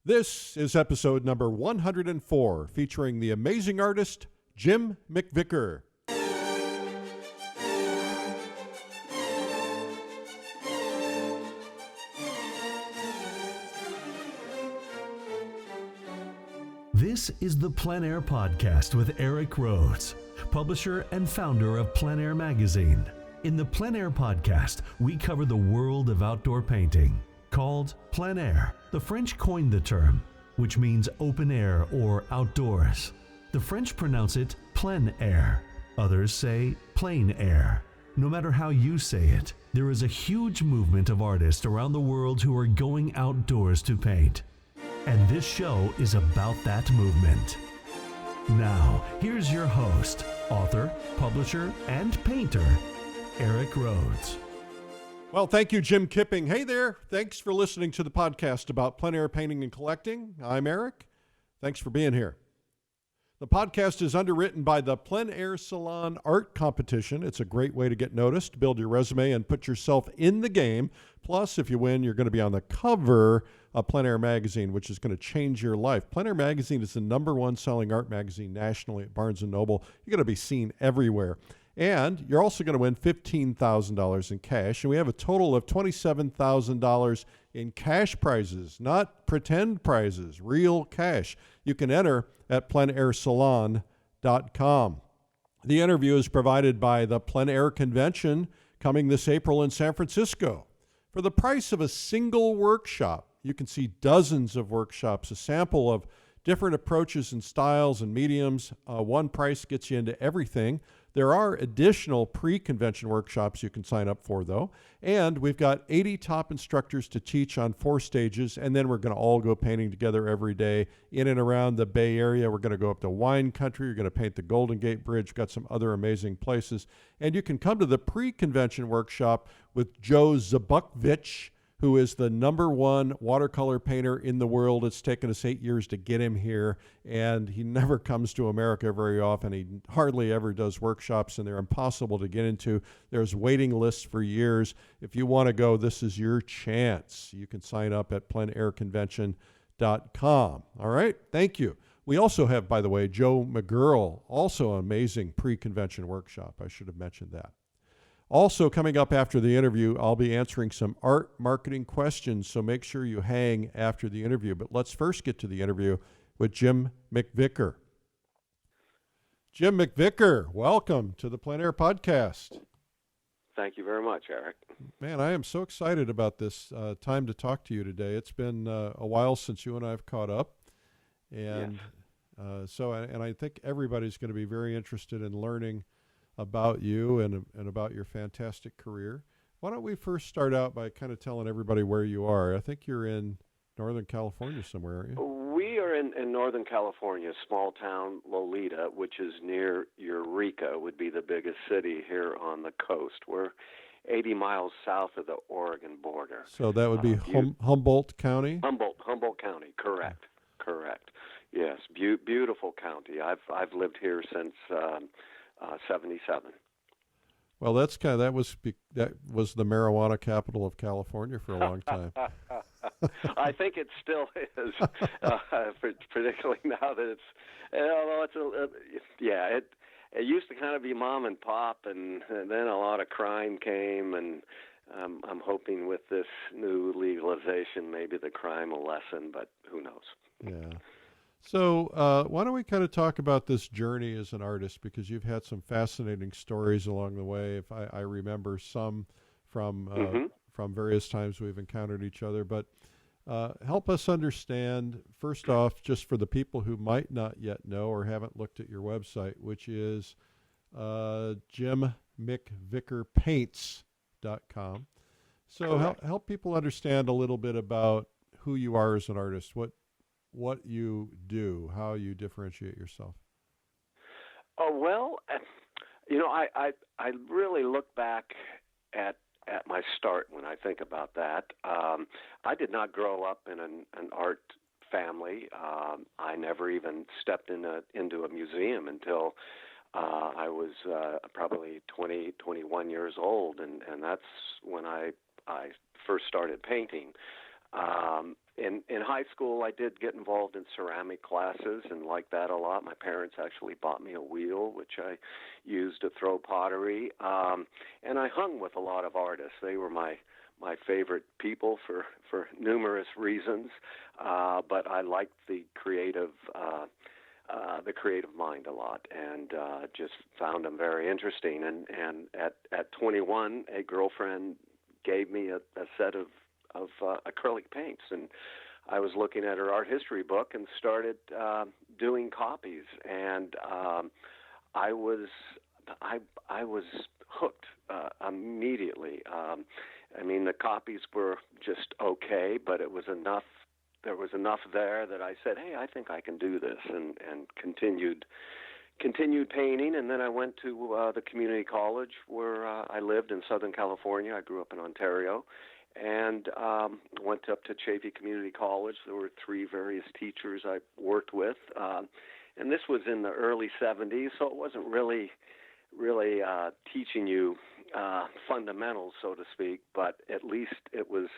This is episode number 104, featuring the amazing artist, Jim McVicker. This is the PleinAir podcast with Eric Rhodes, publisher and founder of PleinAir magazine. In the PleinAir podcast, we cover the world of outdoor painting. Called PleinAir, the French coined the term, which means open air or outdoors. The French pronounce it plein air. Others say plein air. No matter how you say it, there is a huge movement of artists around the world who are going outdoors to paint. And this show is about that movement. Now, here's your host, author, publisher, and painter, Eric Rhodes. Well, thank you, Jim Kipping. Hey there. Thanks for listening to the podcast about plein air painting and collecting. I'm Eric. Thanks for being here. The podcast is underwritten by the PleinAir Salon Art Competition. It's a great way to get noticed, build your resume, and put yourself in the game. Plus, if you win, you're going to be on the cover of PleinAir magazine, which is going to change your life. PleinAir magazine is the #1 selling art magazine nationally at Barnes & Noble. You're going to be seen everywhere. And you're also going to win $15,000 in cash. And we have a total of $27,000 in cash prizes, not pretend prizes, real cash. You can enter at pleinairsalon.com. The interview is provided by the PleinAir Convention coming this April in San Francisco. For the price of a single workshop, you can see dozens of workshops, a sample of different approaches and styles and mediums. One price gets you into everything. There are additional pre-convention workshops you can sign up for, though. And we've got 80 top instructors to teach on 4 stages, and then we're going to all go painting together every day in and around the Bay Area. We're going to go up to wine country. You're going to paint the Golden Gate Bridge. We've got some other amazing places. And you can come to the pre-convention workshop with Joe Zabukovich, who is the #1 watercolor painter in the world. It's taken us 8 years to get him here, and he never comes to America very often. He hardly ever does workshops, and they're impossible to get into. There's waiting lists for years. If you want to go, this is your chance. You can sign up at pleinairconvention.com. All right? Thank you. We also have, by the way, Joe McGurl, also an amazing pre-convention workshop. I should have mentioned that. Also, coming up after the interview, I'll be answering some art marketing questions, so make sure you hang after the interview. But let's first get to the interview with Jim McVicker. Jim McVicker, welcome to the PleinAir podcast. Thank you very much, Eric. Man, I am so excited about this time to talk to you today. It's been a while since you and I have caught up. And yes. And I think everybody's going to be very interested in learning about you and about your fantastic career. Why don't we first start out by kind of telling everybody where you are? I think you're in Northern California somewhere, aren't you? We are in Northern California, small town Lolita, which is near Eureka, would be the biggest city here on the coast. We're 80 miles south of the Oregon border. So that would be Humboldt County? Humboldt County, correct. Yes, beautiful county. I've lived here since 77. Well, that was the marijuana capital of California for a long time. I think it still is, particularly now that it used to kind of be mom and pop, and then a lot of crime came, and I'm hoping with this new legalization, maybe the crime will lessen, but who knows? Yeah. So why don't we kind of talk about this journey as an artist, because you've had some fascinating stories along the way. If I remember some from various times we've encountered each other, but help us understand, first off, just for the people who might not yet know or haven't looked at your website, which is jimmcvickerpaints.com. So help people understand a little bit about who you are as an artist, what you do, how you differentiate yourself. Oh, well, I really look back at my start when I think about that. I did not grow up in an art family. I never even stepped into a museum until I was probably 20, 21 years old, and that's when I first started painting. in high school, I did get involved in ceramic classes and liked that a lot. My parents actually bought me a wheel, which I used to throw pottery. And I hung with a lot of artists. They were my favorite people for numerous reasons. But I liked the creative mind a lot, and just found them very interesting. And at 21, a girlfriend gave me a set of acrylic paints, and I was looking at her art history book and started doing copies, and I was hooked immediately. I mean, the copies were just okay, but it was enough. There was enough there that I said, "Hey, I think I can do this," and continued painting. And then I went to the community college where I lived in Southern California. I grew up in Ontario, and went up to Chaffee Community College. There were 3 various teachers I worked with, and this was in the early 70s, so it wasn't really teaching you fundamentals, so to speak, but at least it was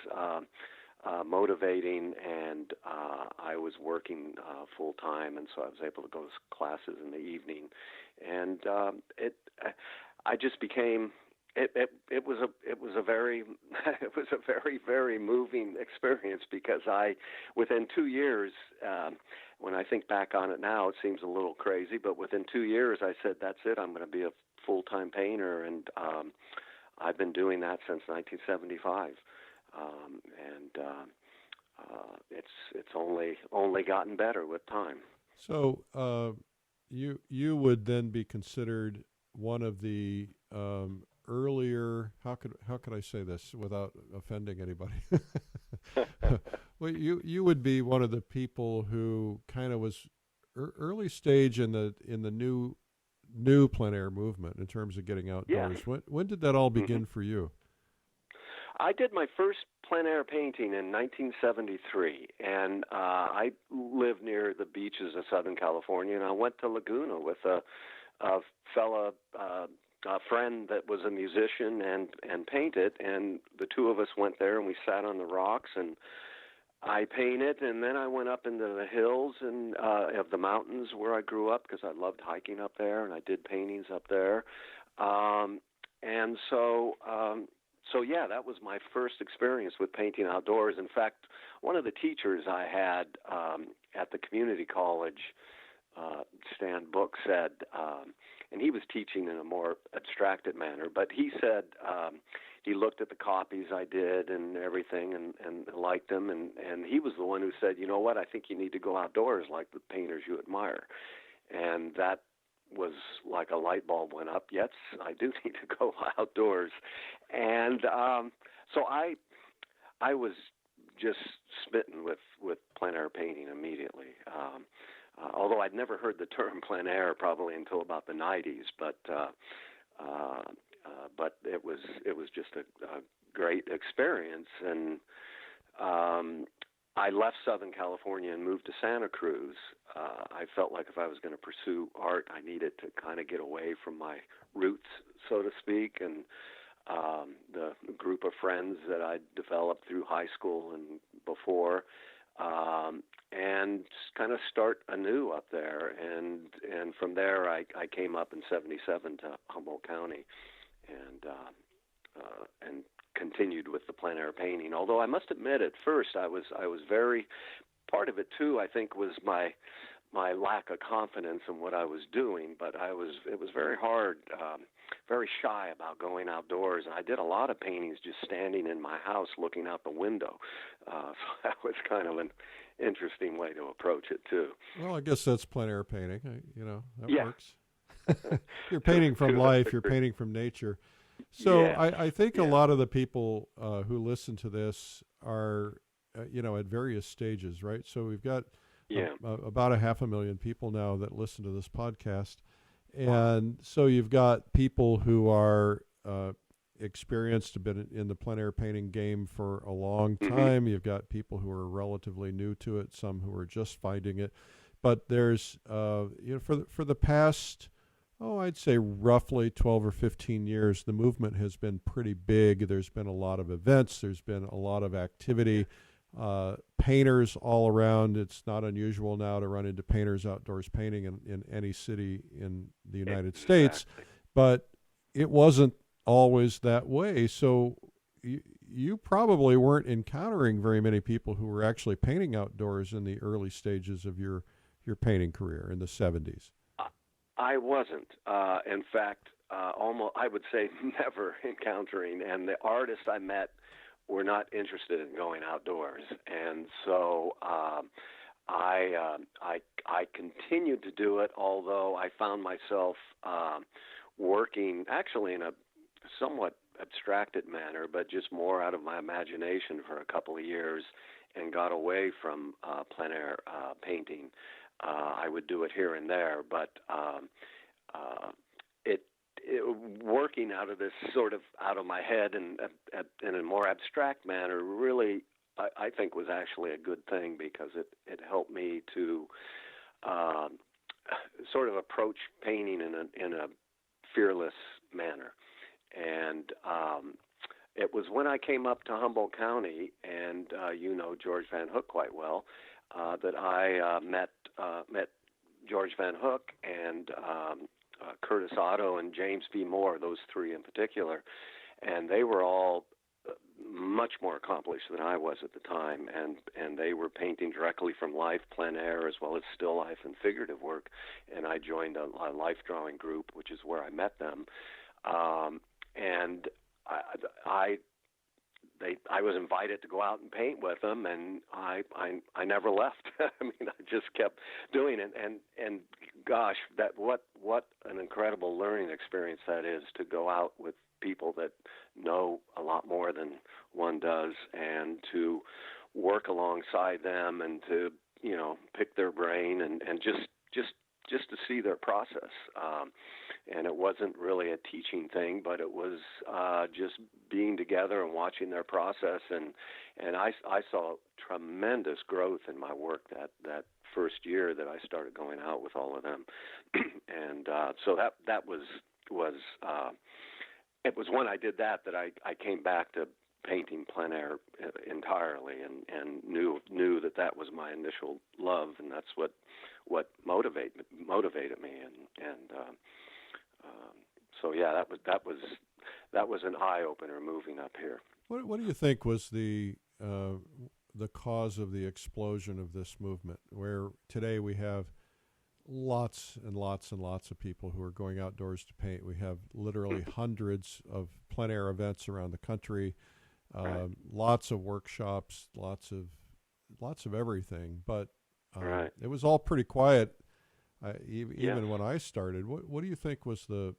motivating, and I was working full-time, and so I was able to go to classes in the evening, and I just became... It was a very very moving experience, because within 2 years, when I think back on it now, it seems a little crazy, but within 2 years I said, that's it, I'm going to be a full-time painter, and I've been doing that since 1975, and it's only gotten better with time. So you would then be considered one of the earlier, how could I say this without offending anybody? Well, you would be one of the people who kind of was early stage in the new plein air movement in terms of getting outdoors. Yeah. When did that all begin for you? I did my first plein air painting in 1973, and I live near the beaches of Southern California, and I went to Laguna with a fella, a friend that was a musician and painted, and the two of us went there, and we sat on the rocks, and I painted, and then I went up into the hills and of the mountains where I grew up, because I loved hiking up there, and I did paintings up there, and so yeah, that was my first experience with painting outdoors. In fact, one of the teachers I had at the community college, Stan Book, said, and he was teaching in a more abstracted manner, but he said he looked at the copies I did and everything and liked them, and he was the one who said, you know what, I think you need to go outdoors like the painters you admire. And that was like a light bulb went up. Yes, I do need to go outdoors. And so I was just smitten with plein air painting immediately. Although I'd never heard the term plein air probably until about the 90s, but it was just a great experience. And I left Southern California and moved to Santa Cruz. I felt like if I was going to pursue art, I needed to kind of get away from my roots, so to speak, and the group of friends that I developed through high school and before, and kind of start anew up there. And from there, I came up in '77 to Humboldt County, and continued with the plein air painting. Although I must admit, at first I was very, part of it too, I think, was my lack of confidence in what I was doing. But it was very hard, very shy about going outdoors. And I did a lot of paintings just standing in my house looking out the window. So that was kind of an interesting way to approach it too. Well, I guess that's plein air painting. That Yeah. works. You're painting from life. You're painting from nature. So Yeah. I think a lot of the people who listen to this are, at various stages, right? So we've got about 500,000 people now that listen to this podcast. And so you've got people who are experienced, have been in the plein air painting game for a long time. You've got people who are relatively new to it, some who are just finding it. But there's, for the past, I'd say roughly 12 or 15 years, the movement has been pretty big. There's been a lot of events. There's been a lot of activity. painters all around. It's not unusual now to run into painters outdoors painting in any city in the United States, but it wasn't always that way. So you probably weren't encountering very many people who were actually painting outdoors in the early stages of your painting career in the 70s. I wasn't. In fact, almost, I would say, never encountering. And the artists I met were not interested in going outdoors. And so I continued to do it, although I found myself working actually in a somewhat abstracted manner, but just more out of my imagination for a couple of years, and got away from plein air painting. I would do it here and there, but working out of this sort of out of my head and in a more abstract manner really, I think, was actually a good thing, because it helped me to sort of approach painting in a fearless manner. And it was when I came up to Humboldt County, and you know George Van Hook quite well, that I met George Van Hook and Curtis Otto and James B. Moore, those three in particular, and they were all much more accomplished than I was at the time, and they were painting directly from life, plein air, as well as still life and figurative work, and I joined a life drawing group, which is where I met them, and I was invited to go out and paint with them, and I never left. I mean, I just kept doing it, and gosh, that what an incredible learning experience that is, to go out with people that know a lot more than one does, and to work alongside them, and to pick their brain, and just to see their process. And it wasn't really a teaching thing, but it was just being together and watching their process. And I saw tremendous growth in my work that first year that I started going out with all of them. And so that was it was when I did that I came back to painting plein air entirely, and knew that was my initial love, and that's what motivated me, and so yeah, that was an eye opener moving up here. What do you think was the cause of the explosion of this movement, where today we have lots and lots and lots of people who are going outdoors to paint? We have literally hundreds of plein air events around the country, Right. Lots of workshops, lots of everything. But Right. it was all pretty quiet, even Yes. when I started. What do you think was the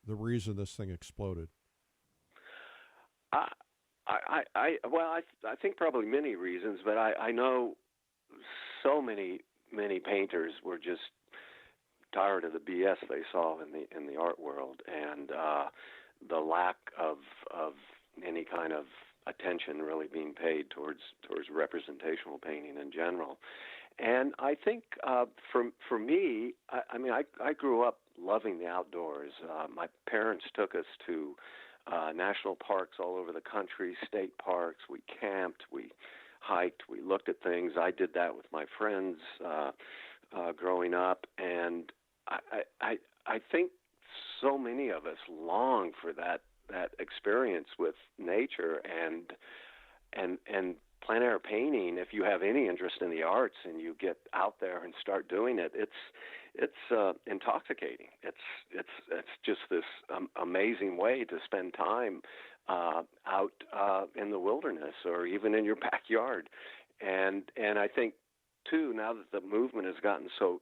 reason this thing exploded? I think probably many reasons, but I know so many painters were just tired of the BS they saw in the art world, and the lack of any kind of attention really being paid towards representational painting in general. And I think for me, I grew up loving the outdoors. My parents took us to national parks all over the country, state parks. We camped, we hiked, we looked at things. I did that with my friends growing up, and I think so many of us long for that experience with nature, and plein air painting. If you have any interest in the arts and you get out there and start doing it, it's intoxicating. It's just this amazing way to spend time out in the wilderness, or even in your backyard. And I think too, now that the movement has gotten so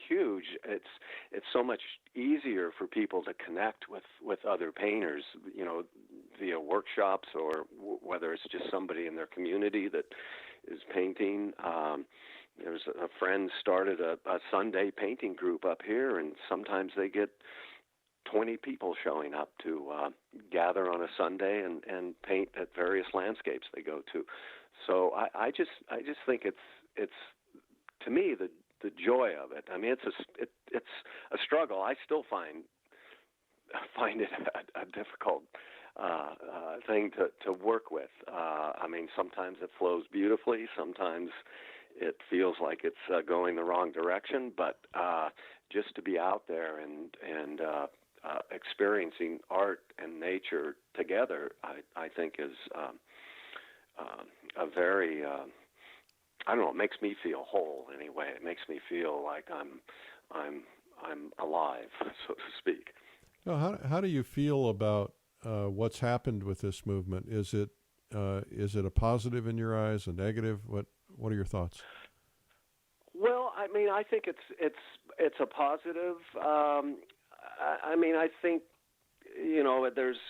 huge, it's so much easier for people to connect with other painters, via workshops, or whether it's just somebody in their community that is painting. There's a friend started a Sunday painting group up here, and sometimes they get 20 people showing up to gather on a Sunday and paint at various landscapes they go to. So I just think it's to me the joy of it. I mean, it's a struggle. I still find it a difficult thing to work with. I mean, sometimes it flows beautifully, sometimes it feels like it's going the wrong direction, but just to be out there and experiencing art and nature together, I think is a very I don't know. It makes me feel whole anyway. It makes me feel like I'm alive, so to speak. Well, how do you feel about what's happened with this movement? Is it a positive in your eyes, a negative? What are your thoughts? Well, I mean, I think it's a positive. I mean, I think there's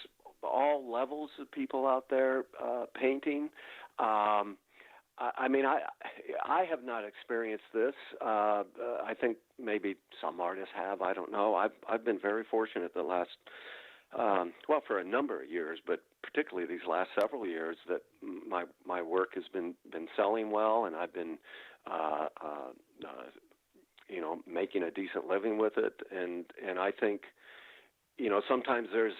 all levels of people out there painting. I mean, I have not experienced this. I think maybe some artists have. I don't know. I've been very fortunate the last, for a number of years, but particularly these last several years, that my work has been selling well, and I've been, making a decent living with it. And I think, sometimes there's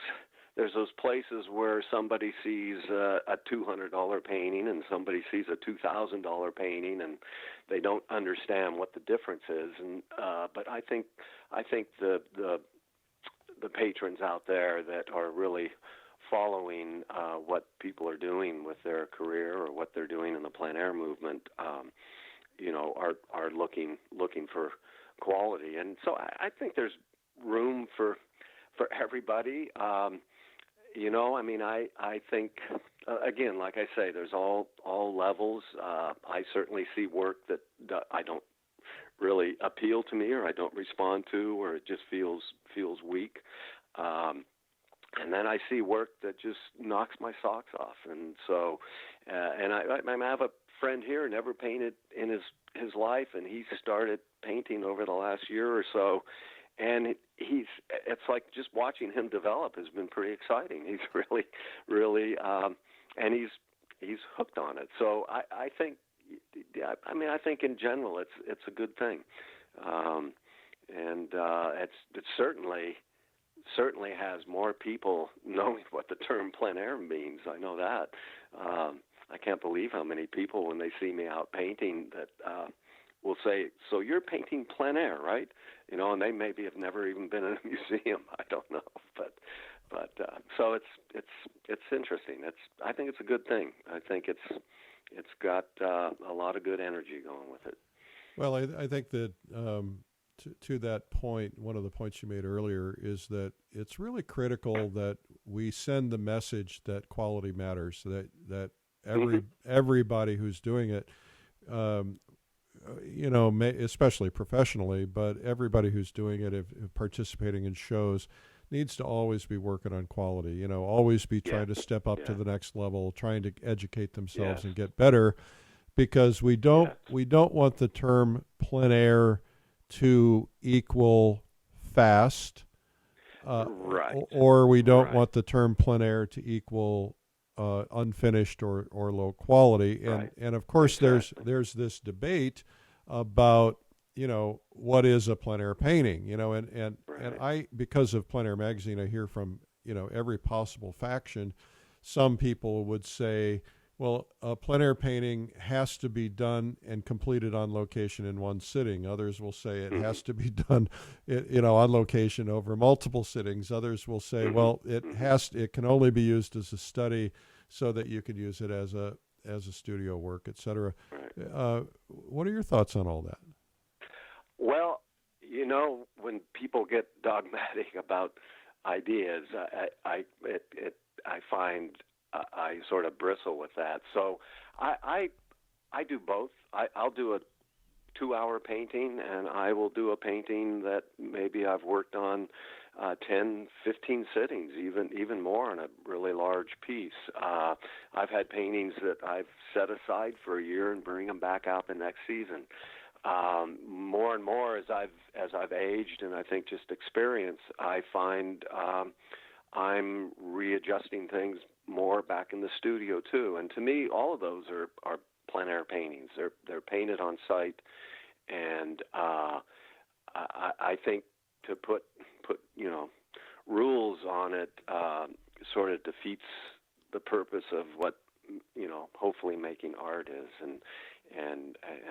those places where somebody sees a $200 painting and somebody sees a $2,000 painting, and they don't understand what the difference is. And but I think the patrons out there that are really following what people are doing with their career or what they're doing in the plein air movement, are looking for quality. And so I think there's room for everybody. I mean, I think, again, like I say, there's all levels. I certainly see work that I don't really appeal to me, or I don't respond to, or it just feels weak. And then I see work that just knocks my socks off. And so, and I have a friend here, never painted in his life, and he started painting over the last year or so. And it's like just watching him develop has been pretty exciting. He's really, and he's hooked on it. So I think in general it's a good thing. And it certainly has more people knowing what the term plein air means. I know that. I can't believe how many people, when they see me out painting, that will say, "So you're painting plein air, right?" And they maybe have never even been in a museum. I don't know, but so it's interesting. I think it's a good thing. I think it's got a lot of good energy going with it. Well, I think that to that point, one of the points you made earlier is that it's really critical that we send the message that quality matters. That everybody who's doing it. Especially professionally, but everybody who's doing it, if participating in shows, needs to always be working on quality. Always be trying to step up to the next level, trying to educate themselves and get better, because we don't want the term plein air to equal fast, or we don't want the term plein air to equal unfinished or low quality. And of course, there's this debate about what is a plein air painting, and I, because of Plein Air magazine, I hear from every possible faction. Some people would say, well, a plein air painting has to be done and completed on location in one sitting. Others will say it has to be done on location over multiple sittings. Others will say, well, it can only be used as a study so that you can use it as a studio work, et cetera. Right. What are your thoughts on all that? Well, when people get dogmatic about ideas, I find I sort of bristle with that. So I do both. I'll do a 2-hour painting, and I will do a painting that maybe I've worked on 10, 15 sittings, even more on a really large piece. I've had paintings that I've set aside for a year and bring them back out the next season. More and more as I've aged, and I think just experience, I find I'm readjusting things more back in the studio too. And to me, all of those are plein air paintings. They're painted on site, and I think to put rules on it sort of defeats the purpose of what, hopefully making art is. And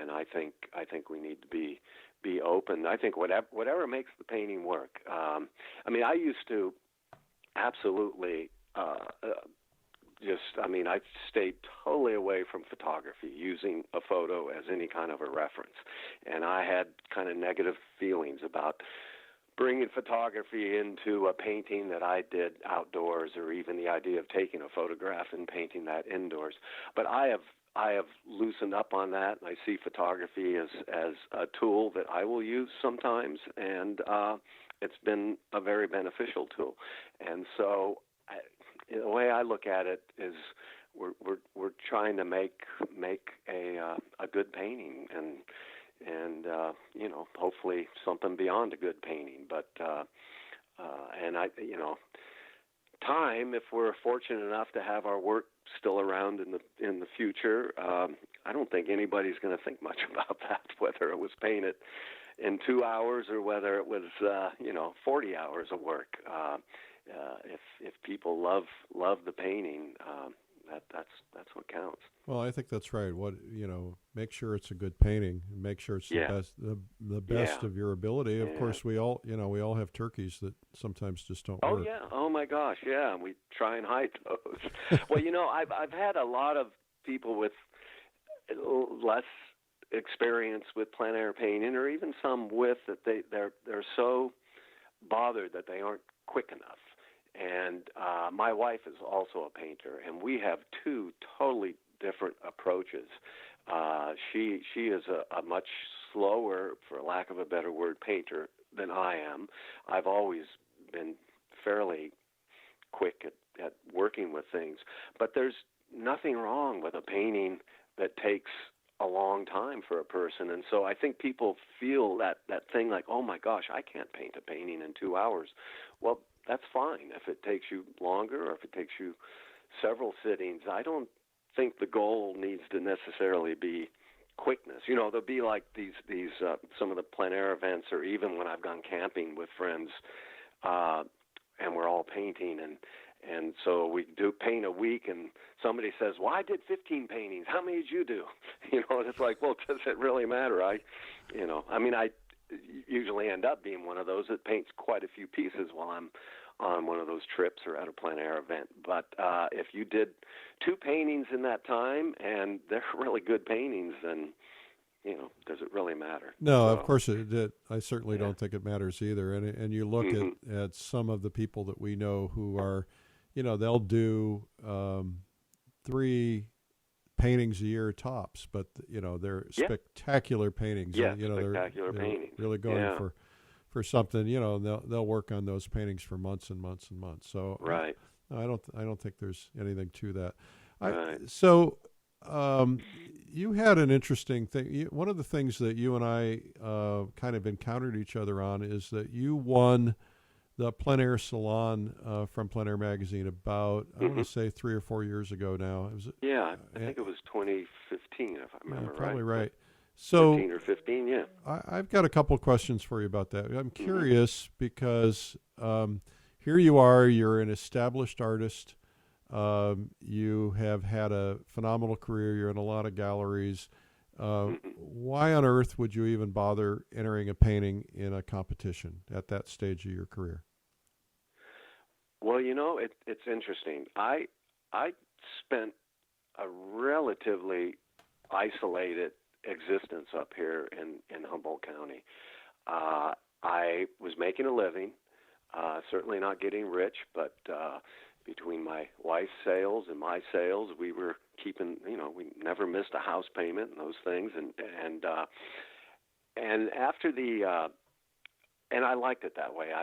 I think we need to be open. I think whatever makes the painting work. I used to absolutely I stayed totally away from photography, using a photo as any kind of a reference. And I had kind of negative feelings about bringing photography into a painting that I did outdoors, or even the idea of taking a photograph and painting that indoors. But I have loosened up on that, and I see photography as a tool that I will use sometimes, and it's been a very beneficial tool. And so the way I look at it is we're trying to make a good painting, and hopefully something beyond a good painting. But time, if we're fortunate enough to have our work still around in the future, I don't think anybody's going to think much about that, whether it was painted in 2 hours or whether it was 40 hours of work. If people love the painting, that's what counts. Well, I think that's right. Make sure it's a good painting, and make sure it's the best of your ability. Of course, we all have turkeys that sometimes just don't work. Oh yeah. Oh my gosh. Yeah. We try and hide those. Well, I've had a lot of people with less experience with plein air painting, or even some with that they're so bothered that they aren't quick enough. And my wife is also a painter, and we have two totally different approaches. She is a much slower, for lack of a better word, painter than I am. I've always been fairly quick at working with things, but there's nothing wrong with a painting that takes a long time for a person. And so I think people feel that thing like, oh my gosh, I can't paint a painting in 2 hours. Well, that's fine if it takes you longer, or if it takes you several sittings. I don't think the goal needs to necessarily be quickness. There'll be like these some of the plein air events, or even when I've gone camping with friends, and we're all painting, and so we do paint a week, and somebody says, well, I did 15 paintings. How many did you do? And it's like, well, does it really matter? I usually end up being one of those that paints quite a few pieces while I'm on one of those trips or at a plein air event. But if you did 2 paintings in that time, and they're really good paintings, then does it really matter? No, of course I certainly don't think it matters either. And you look at some of the people that we know who are, they'll do 3 paintings a year tops, but they're spectacular paintings. Yeah, spectacular paintings. Really going for something. They'll work on those paintings for months and months and months. So right. I don't think there's anything to that. Right. You had an interesting thing. One of the things that you and I kind of encountered each other on is that you won the Plein Air Salon from Plein Air magazine about, I want to say 3 or 4 years ago now. I think it was 2015, if I remember right. Probably right. So 13 or 15, yeah. I've got a couple questions for you about that. I'm curious because here you are, you're an established artist. You have had a phenomenal career. You're in a lot of galleries. Why on earth would you even bother entering a painting in a competition at that stage of your career? Well, it's interesting. I spent a relatively isolated existence up here in Humboldt County. I was making a living, certainly not getting rich, but between my wife's sales and my sales, we were keeping, we never missed a house payment and those things. And after and I liked it that way.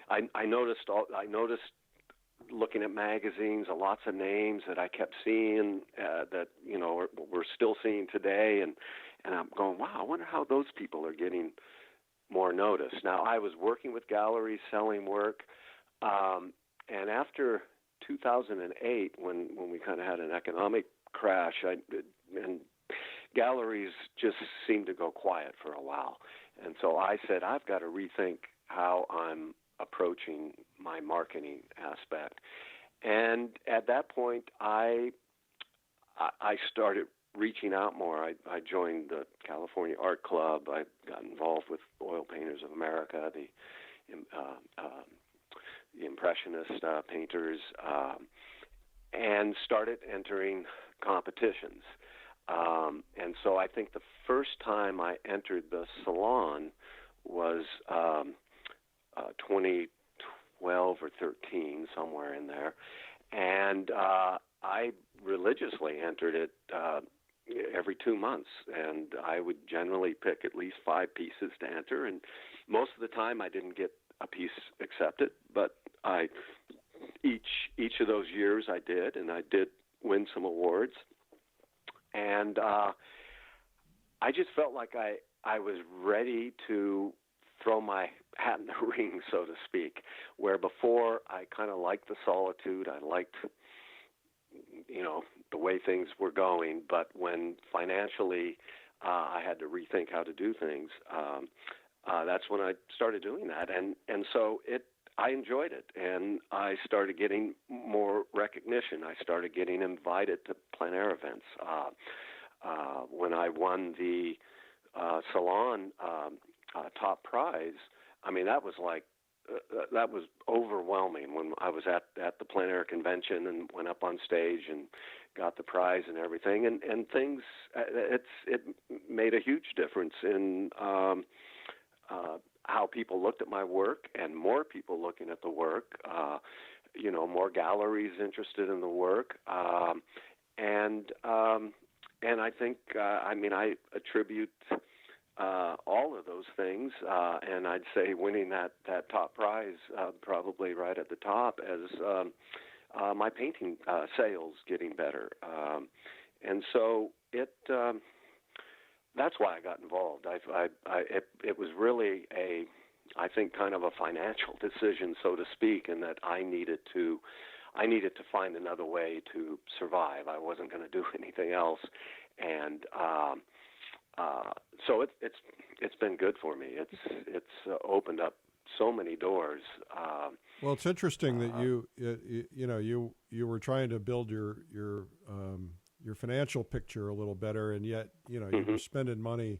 I noticed looking at magazines, lots of names that I kept seeing that, we're still seeing today. And I'm going, wow, I wonder how those people are getting more notice. Now, I was working with galleries, selling work. And after 2008, when we kind of had an economic crash, and galleries just seemed to go quiet for a while. And so I said, I've got to rethink how I'm approaching my marketing aspect. And at that point, I started reaching out more. I joined the California Art Club. I got involved with Oil Painters of America, the Impressionist painters, and started entering competitions. And so I think the first time I entered the Salon was 2012 or 13, somewhere in there. And I religiously entered it every 2 months, and I would generally pick at least 5 pieces to enter, and most of the time I didn't get a piece accepted, but each of those years I did, and I did win some awards, and I just felt like I was ready to throw my hat in the ring, so to speak, where before I kind of liked the solitude, I liked the way things were going, but when financially I had to rethink how to do things, that's when I started doing that, and so I enjoyed it, and I started getting more recognition. I started getting invited to PleinAir events. When I won the Salon top prize, I mean, that was overwhelming when I was at the PleinAir convention and went up on stage and got the prize and everything, and things. It made a huge difference in how people looked at my work, and more people looking at the work. More galleries interested in the work, and I think I attribute all of those things, and I'd say winning that top prize probably right at the top as my painting sales getting better, and so that's why I got involved. It was really I think kind of a financial decision, so to speak, in that I needed to find another way to survive. I wasn't going to do anything else, and so it's been good for me. It's opened up so many doors. Well, it's interesting that you were trying to build your financial picture a little better, and yet you were spending money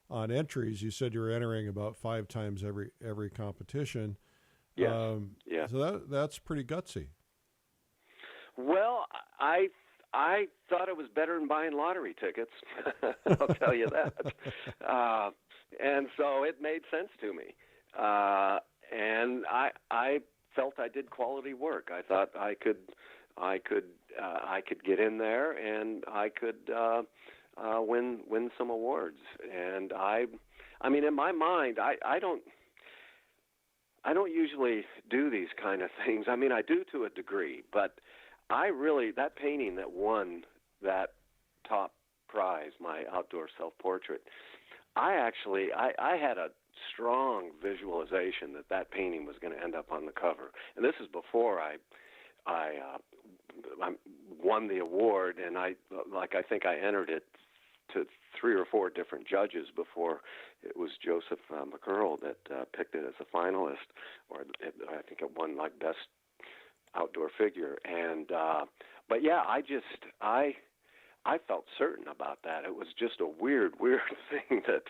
on entries. You said you were entering about 5 times every competition. Yes. So that's pretty gutsy. Well, I thought it was better than buying lottery tickets. I'll tell you that. And so it made sense to me. And I felt I did quality work. I thought I could get in there, and I could win some awards. And I mean, in my mind, I don't usually do these kind of things. I mean, I do to a degree, but that painting that won that top prize, my outdoor self-portrait, I had a strong visualization that painting was going to end up on the cover. And this is before I won the award, and I think I entered it to 3 or 4 different judges before it was Joseph McVicker that picked it as a finalist, or I think it won like best outdoor figure. And but yeah, I felt certain about that. It was just a weird thing that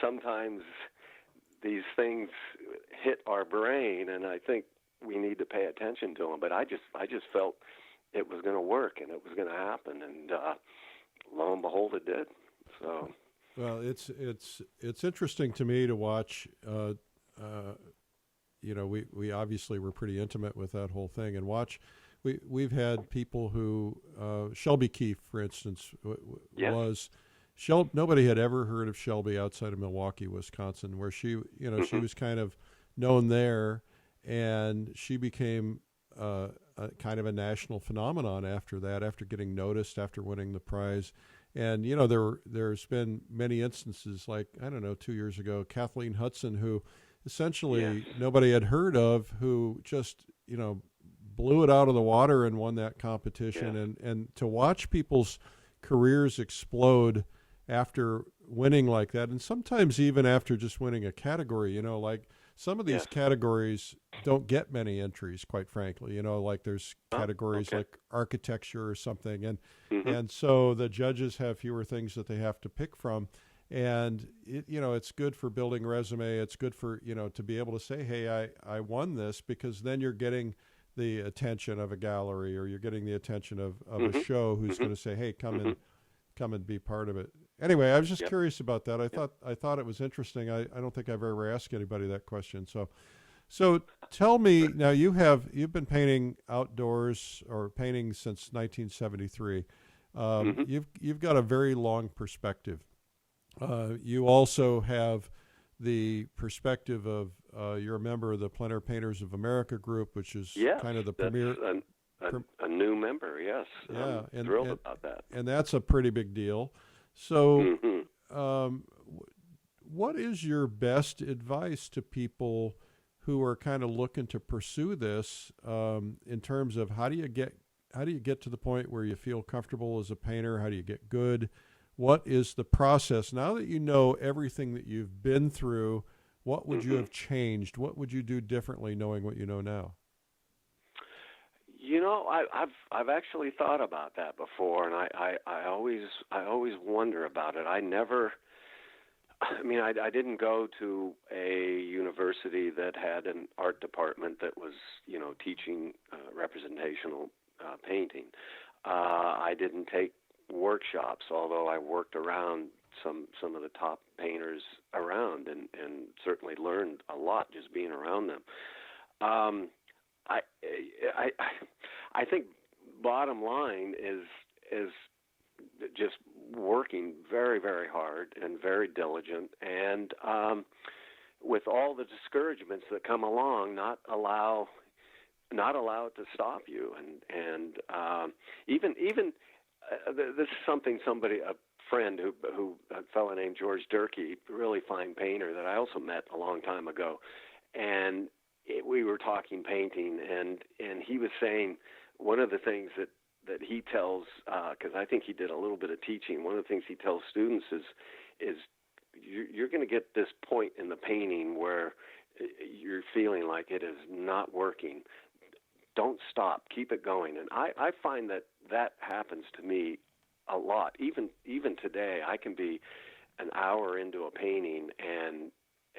sometimes these things hit our brain, and I think we need to pay attention to them. But I just felt it was going to work, and it was going to happen, and lo and behold, it did. So, well, it's interesting to me to watch. We obviously were pretty intimate with that whole thing, and watch. We've had people who Shelby Keefe, for instance, was. Nobody had ever heard of Shelby outside of Milwaukee, Wisconsin, where she was kind of known there, and she became kind of a national phenomenon after that, after getting noticed, after winning the prize. And there's been many instances, like 2 years ago, Kathleen Hudson, who essentially nobody had heard of, who just blew it out of the water and won that competition. And to watch people's careers explode after winning like that, and sometimes even after just winning a category, like some of these categories don't get many entries, quite frankly. Like there's categories like architecture or something, and so the judges have fewer things that they have to pick from. And it's good for building resume. It's good for to be able to say, hey, I won this, because then you're getting the attention of a gallery, or you're getting the attention of a show who's going to say, hey, come and be part of it. Anyway, I was just curious about that. I thought it was interesting. I don't think I've ever asked anybody that question. So tell me now, you've been painting outdoors, or painting since 1973. You've got a very long perspective. You also have the perspective of you're a member of the Plein Air Painters of America group, which is kind of the premier. A new member, yes. Yeah, I'm thrilled about that. And that's a pretty big deal. So, what is your best advice to people who are kind of looking to pursue this, in terms of how do you get to the point where you feel comfortable as a painter? How do you get good? What is the process? Now that you know everything that you've been through, what would you have changed? What would you do differently, knowing what you know now? I've actually thought about that before, and I always wonder about it. I didn't go to a university that had an art department that was, teaching representational painting. I didn't take workshops, although I worked around some of the top painters around, and certainly learned a lot just being around them. I think bottom line is just working very, very hard and very diligent, and with all the discouragements that come along, not allow it to stop you, and even this is something a friend a fellow named George Durkee, really fine painter that I also met a long time ago, and we were talking painting, and he was saying one of the things that he tells, because I think he did a little bit of teaching, one of the things he tells students is you're going to get this point in the painting where you're feeling like it is not working. Don't stop. Keep it going. And I find that happens to me a lot. Even today, I can be an hour into a painting, and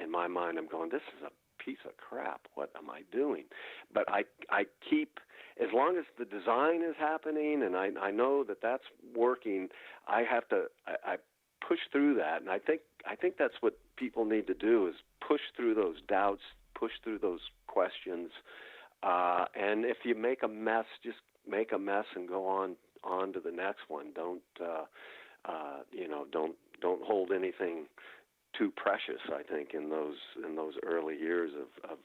in my mind, I'm going, this is a piece of crap. What am I doing? But I keep, as long as the design is happening and I know that that's working, I push through that. And I think that's what people need to do, is push through those doubts, push through those questions. And if you make a mess, just make a mess and go on to the next one. Don't hold anything too precious, I think, in those early years of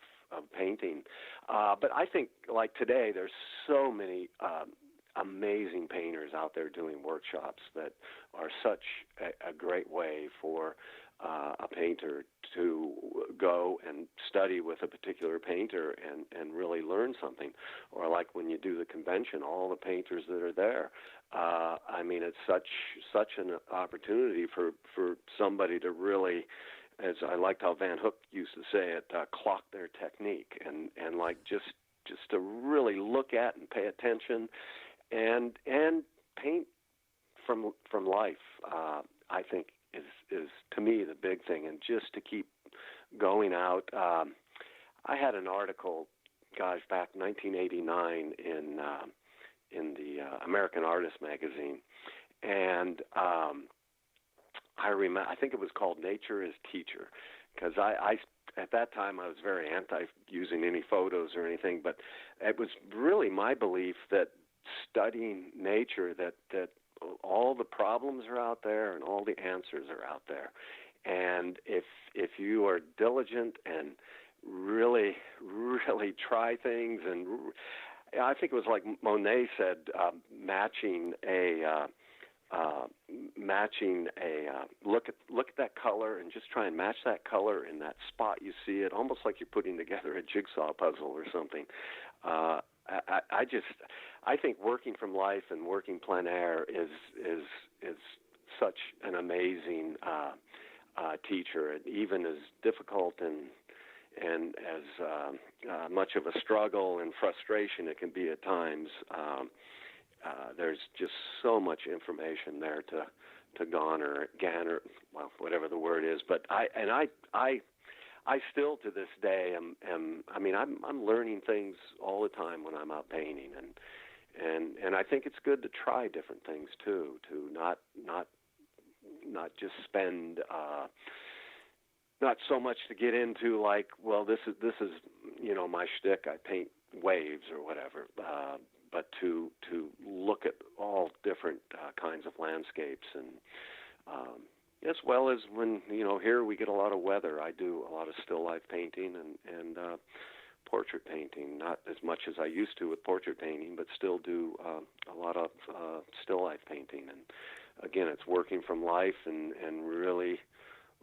painting. But I think, like today, there's so many amazing painters out there doing workshops that are such a great way for a painter to go and study with a particular painter and really learn something. Or like when you do the convention, all the painters that are there. It's such an opportunity for somebody to really, as I liked how Van Hook used to say it, clock their technique and like just to really look at and pay attention and paint from life. I think is to me the big thing, and just to keep going out. I had an article, back 1989 in the American Artist magazine, and I think it was called Nature is Teacher, because I at that time I was very anti using any photos or anything, but it was really my belief that studying nature, that all the problems are out there and all the answers are out there, and if you are diligent and really try things, and I think it was like Monet said, matching a look at that color and just try and match that color in that spot you see it, almost like you're putting together a jigsaw puzzle or something. I think working from life and working plein air is such an amazing teacher, and even as difficult as much of a struggle and frustration it can be at times, there's just so much information there to garner, well, whatever the word is. But I still to this day I'm learning things all the time when I'm out painting, and I think it's good to try different things too, to not just spend not so much to get into like, well, this is my shtick, I paint waves or whatever, but to look at all different kinds of landscapes, and as well as when here we get a lot of weather. I do a lot of still life painting and portrait painting, not as much as I used to with portrait painting, but still do a lot of still life painting. And again, it's working from life and really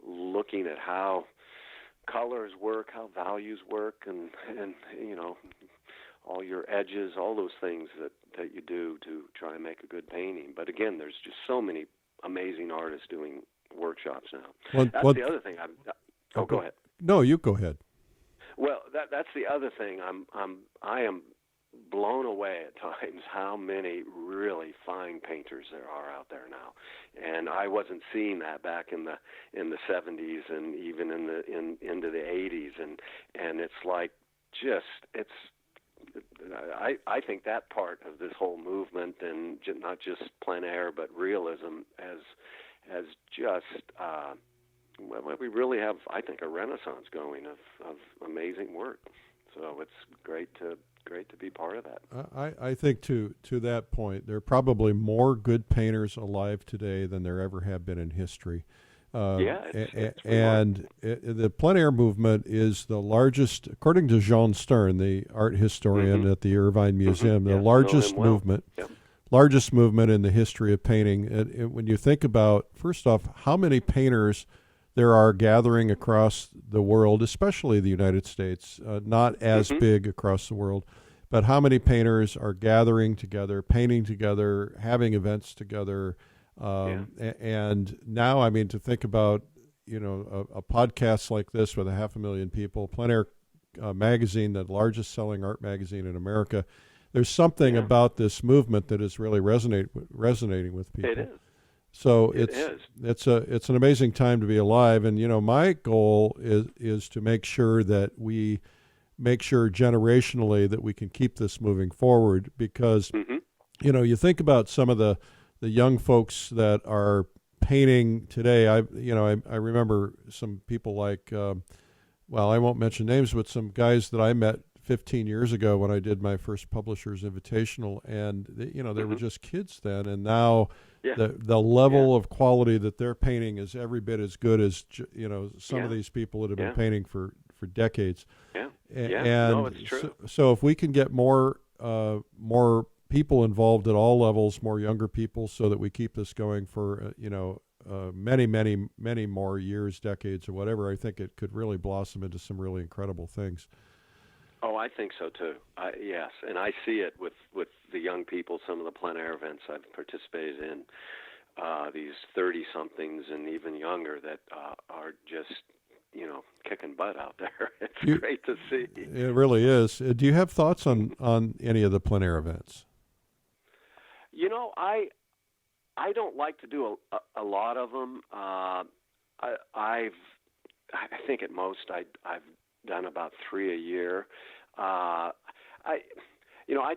looking at how colors work, how values work, and all your edges, all those things that you do to try and make a good painting. But again, there's just so many amazing artists doing workshops now. That's the other thing. Go ahead. No, you go ahead. Well, that's the other thing. I am blown away at times how many really fine painters there are out there now, and I wasn't seeing that back in the 70s and even into the 80s, and it's like I think that part of this whole movement, and not just plein air but realism, has just we really have, I think, a renaissance going of amazing work. So it's great to be part of that. I think to that point, there are probably more good painters alive today than there ever have been in history. The plein air movement is the largest, according to Jean Stern, the art historian at the Irvine Museum, the largest movement. Yep. Largest movement in the history of painting. When you think about, first off, how many painters there are gathering across the world, especially the United States, not as big across the world, but how many painters are gathering together, painting together, having events together. And now, I mean, to think about, a podcast like this with 500,000 people, Plein Air magazine, the largest selling art magazine in America, there's something about this movement that is really resonating with people. It is. So it's an amazing time to be alive. And, my goal is to make sure that we make sure generationally that we can keep this moving forward, because, you think about some of the young folks that are painting today. I remember some people like, I won't mention names, but some guys that I met 15 years ago when I did my first Publishers Invitational, and they were just kids then, and now the level of quality that they're painting is every bit as good as some of these people that have been painting for decades. And it's true. So if we can get more people involved at all levels, more younger people, so that we keep this going for many, many, many more years, decades, or whatever, I think it could really blossom into some really incredible things. Oh, I think so too. Yes, and I see it with the young people. Some of the plein air events I've participated in, these 30-somethings and even younger that are just kicking butt out there. It's great to see. It really is. Do you have thoughts on any of the plein air events? I don't like to do a lot of them. I think at most I've done about 3 a year. I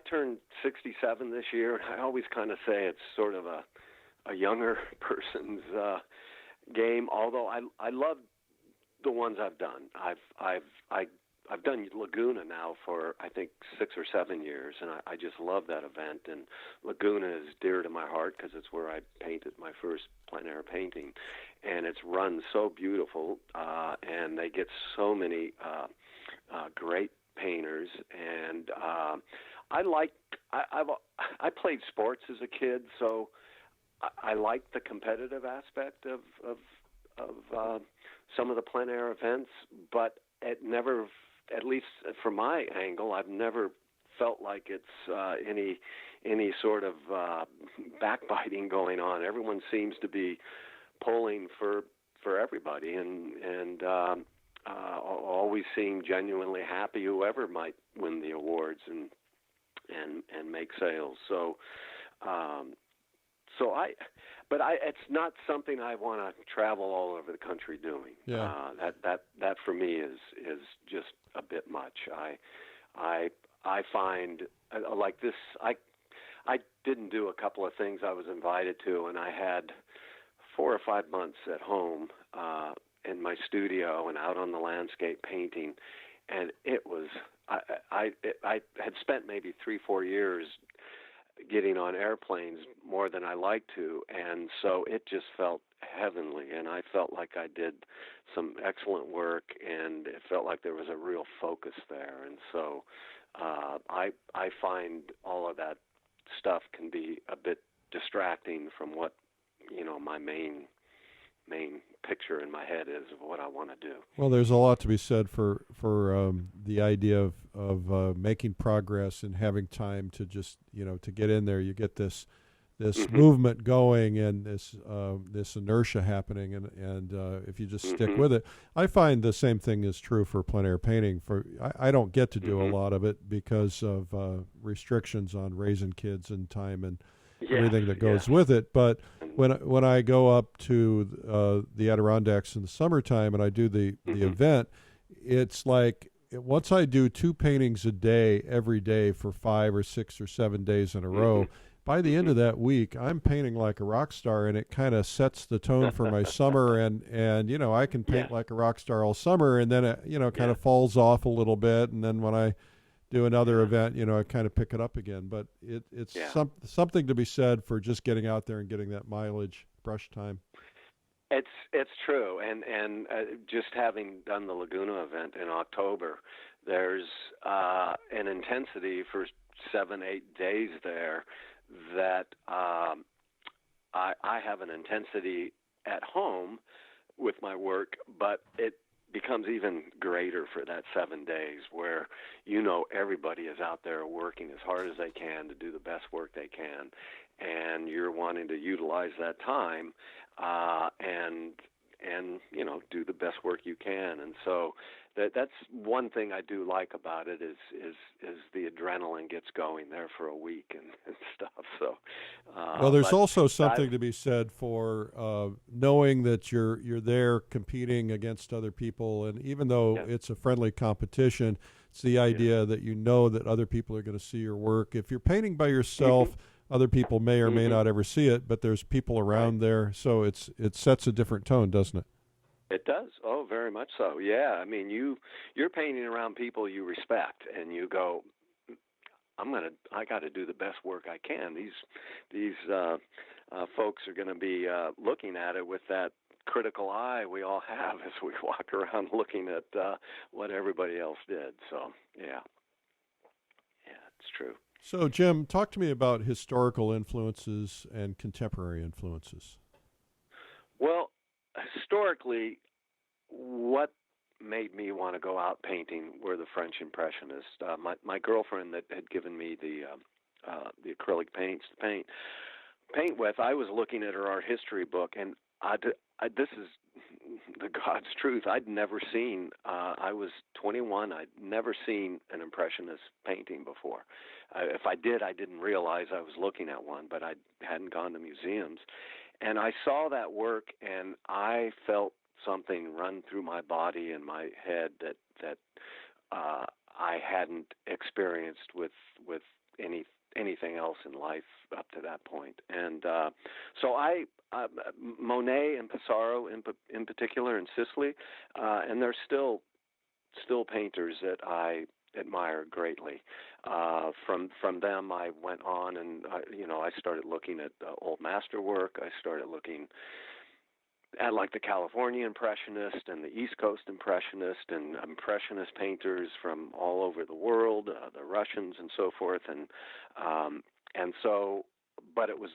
turned 67 this year, and I always kind of say it's sort of a younger person's game. Although I love the ones I've done. I've done Laguna now for I think 6 or 7 years, and I just love that event. And Laguna is dear to my heart because it's where I painted my first plein air painting, and it's run so beautiful, and they get so many great painters. And I played sports as a kid, so I like the competitive aspect of some of the plein air events, but it never, at least from my angle, I've never felt like it's any sort of backbiting going on. Everyone seems to be pulling for everybody, and always seem genuinely happy, whoever might win the awards and make sales. So it's not something I want to travel all over the country doing. Yeah. That for me is just a bit much. I find like this. I didn't do a couple of things I was invited to, and I had 4 or 5 months at home in my studio and out on the landscape painting, and it was. I had spent maybe 3-4 years getting on airplanes more than I like to, and so it just felt heavenly, and I felt like I did some excellent work, and it felt like there was a real focus there, and so I find all of that stuff can be a bit distracting from what my main picture in my head is of what I want to do. Well, there's a lot to be said for the idea of making progress and having time to just to get in there. You get this Mm-hmm. movement going and this inertia happening, and if you just stick Mm-hmm. with it, I find the same thing is true for plein air painting. I don't get to do Mm-hmm. a lot of it because of restrictions on raising kids and time and Yes, everything that goes yes. with it. But when I go up to the Adirondacks in the summertime and I do the Mm-hmm. event, it's like once I do 2 paintings a day every day for 5 or 6 or 7 days in a row, by the end of that week, I'm painting like a rock star, and it kind of sets the tone for my summer. And I can paint Yeah. like a rock star all summer, and then it kind Yeah. of falls off a little bit, and then when I do another event, I kind of pick it up again. But it's Yeah. something to be said for just getting out there and getting that mileage, brush time. It's true, and just having done the Laguna event in October, there's an intensity for 7-8 days there that I have an intensity at home with my work, but it becomes even greater for that 7 days where everybody is out there working as hard as they can to do the best work they can, and you're wanting to utilize that time and do the best work you can. And so that's one thing I do like about it is the adrenaline gets going there for a week and stuff. So Well, there's but also something to be said for knowing that you're there competing against other people, and even though Yeah. it's a friendly competition, it's the idea that that other people are going to see your work. If you're painting by yourself, other people may or may not ever see it, but there's people around there, so it sets a different tone, doesn't it? It does. Oh, very much so. Yeah. I mean, you're painting around people you respect, and you go, I got to do the best work I can. These folks are going to be looking at it with that critical eye we all have as we walk around looking at what everybody else did. So, yeah, it's true. So, Jim, talk to me about historical influences and contemporary influences. Well, historically, what made me want to go out painting were the French Impressionists. My girlfriend that had given me the acrylic paints to paint with, I was looking at her art history book, and this is the God's truth. I'd never seen. I was 21. I'd never seen an Impressionist painting before. If I did, I didn't realize I was looking at one, but I hadn't gone to museums. And I saw that work, and I felt something run through my body and my head that I hadn't experienced with anything else in life up to that point. And so Monet and Pissarro in particular in Sicily, and they're still painters that I admire greatly. From them, I went on and I started looking at old masterwork. I started looking at like the California Impressionist and the East Coast Impressionist and Impressionist painters from all over the world, the Russians and so forth, and so, but it was